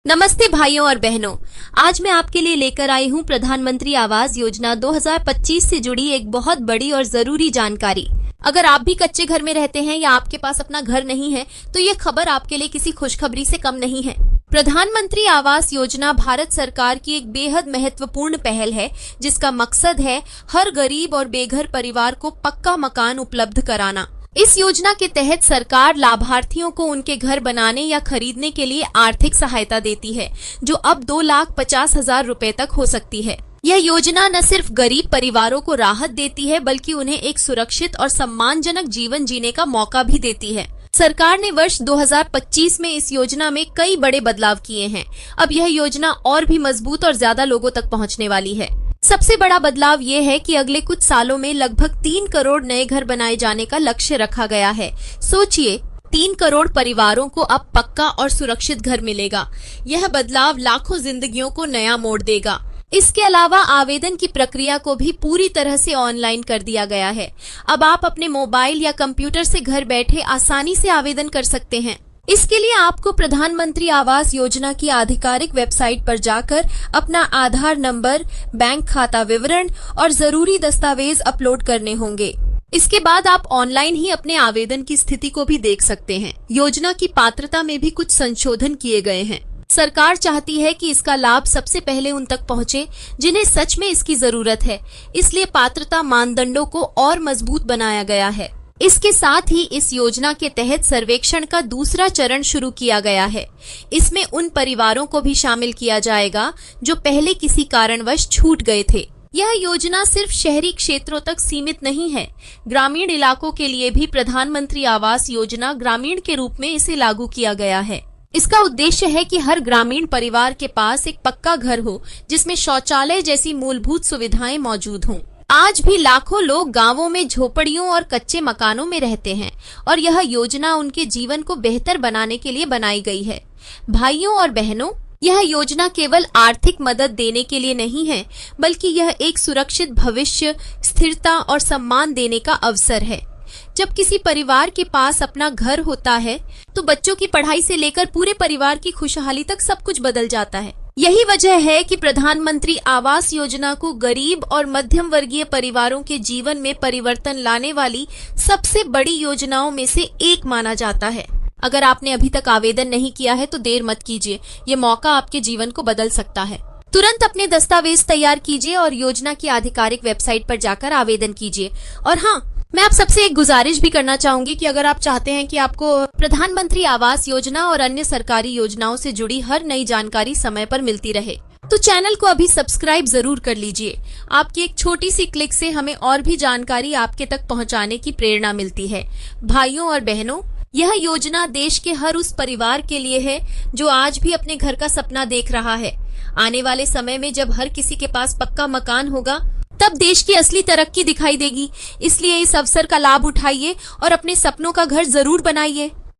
नमस्ते भाइयों और बहनों, आज मैं आपके लिए लेकर आई हूं प्रधानमंत्री आवास योजना 2025 से जुड़ी एक बहुत बड़ी और जरूरी जानकारी। अगर आप भी कच्चे घर में रहते हैं या आपके पास अपना घर नहीं है तो ये खबर आपके लिए किसी खुशखबरी से कम नहीं है। प्रधानमंत्री आवास योजना भारत सरकार की एक बेहद महत्वपूर्ण पहल है, जिसका मकसद है हर गरीब और बेघर परिवार को पक्का मकान उपलब्ध कराना। इस योजना के तहत सरकार लाभार्थियों को उनके घर बनाने या खरीदने के लिए आर्थिक सहायता देती है, जो अब 2,50,000 रुपए तक हो सकती है। यह योजना न सिर्फ गरीब परिवारों को राहत देती है, बल्कि उन्हें एक सुरक्षित और सम्मानजनक जीवन जीने का मौका भी देती है। सरकार ने वर्ष 2025 में इस योजना में कई बड़े बदलाव किए हैं। अब यह योजना और भी मजबूत और ज्यादा लोगों तक पहुंचने वाली है। सबसे बड़ा बदलाव ये है कि अगले कुछ सालों में लगभग 3 करोड़ नए घर बनाए जाने का लक्ष्य रखा गया है। सोचिए, 3 करोड़ परिवारों को अब पक्का और सुरक्षित घर मिलेगा। यह बदलाव लाखों जिंदगियों को नया मोड़ देगा। इसके अलावा आवेदन की प्रक्रिया को भी पूरी तरह से ऑनलाइन कर दिया गया है। अब आप अपने मोबाइल या कंप्यूटर से घर बैठे आसानी से आवेदन कर सकते हैं। इसके लिए आपको प्रधानमंत्री आवास योजना की आधिकारिक वेबसाइट पर जाकर अपना आधार नंबर, बैंक खाता विवरण और जरूरी दस्तावेज अपलोड करने होंगे। इसके बाद आप ऑनलाइन ही अपने आवेदन की स्थिति को भी देख सकते हैं। योजना की पात्रता में भी कुछ संशोधन किए गए हैं। सरकार चाहती है कि इसका लाभ सबसे पहले उन तक पहुंचे जिन्हें सच में इसकी जरूरत है, इसलिए पात्रता मानदंडों को और मजबूत बनाया गया है। इसके साथ ही इस योजना के तहत सर्वेक्षण का दूसरा चरण शुरू किया गया है। इसमें उन परिवारों को भी शामिल किया जाएगा जो पहले किसी कारणवश छूट गए थे। यह योजना सिर्फ शहरी क्षेत्रों तक सीमित नहीं है, ग्रामीण इलाकों के लिए भी प्रधानमंत्री आवास योजना ग्रामीण के रूप में इसे लागू किया गया है। इसका उद्देश्य है कि हर ग्रामीण परिवार के पास एक पक्का घर हो, जिसमें शौचालय जैसी मूलभूत सुविधाएं मौजूद हों। आज भी लाखों लोग गांवों में झोपड़ियों और कच्चे मकानों में रहते हैं और यह योजना उनके जीवन को बेहतर बनाने के लिए बनाई गई है। भाइयों और बहनों, यह योजना केवल आर्थिक मदद देने के लिए नहीं है, बल्कि यह एक सुरक्षित भविष्य, स्थिरता और सम्मान देने का अवसर है। जब किसी परिवार के पास अपना घर होता है तो बच्चों की पढ़ाई से लेकर पूरे परिवार की खुशहाली तक सब कुछ बदल जाता है। यही वजह है कि प्रधानमंत्री आवास योजना को गरीब और मध्यम वर्गीय परिवारों के जीवन में परिवर्तन लाने वाली सबसे बड़ी योजनाओं में से एक माना जाता है। अगर आपने अभी तक आवेदन नहीं किया है तो देर मत कीजिए, ये मौका आपके जीवन को बदल सकता है। तुरंत अपने दस्तावेज तैयार कीजिए और योजना की आधिकारिक वेबसाइट पर जाकर आवेदन कीजिए। और हाँ, मैं आप सबसे एक गुजारिश भी करना चाहूंगी कि अगर आप चाहते हैं कि आपको प्रधानमंत्री आवास योजना और अन्य सरकारी योजनाओं से जुड़ी हर नई जानकारी समय पर मिलती रहे, तो चैनल को अभी सब्सक्राइब जरूर कर लीजिए। आपकी एक छोटी सी क्लिक से हमें और भी जानकारी आपके तक पहुंचाने की प्रेरणा मिलती है। भाइयों और बहनों, यह योजना देश के हर उस परिवार के लिए है जो आज भी अपने घर का सपना देख रहा है। आने वाले समय में जब हर किसी के पास पक्का मकान होगा, तब देश की असली तरक्की दिखाई देगी। इसलिए इस अवसर का लाभ उठाइए और अपने सपनों का घर जरूर बनाइए।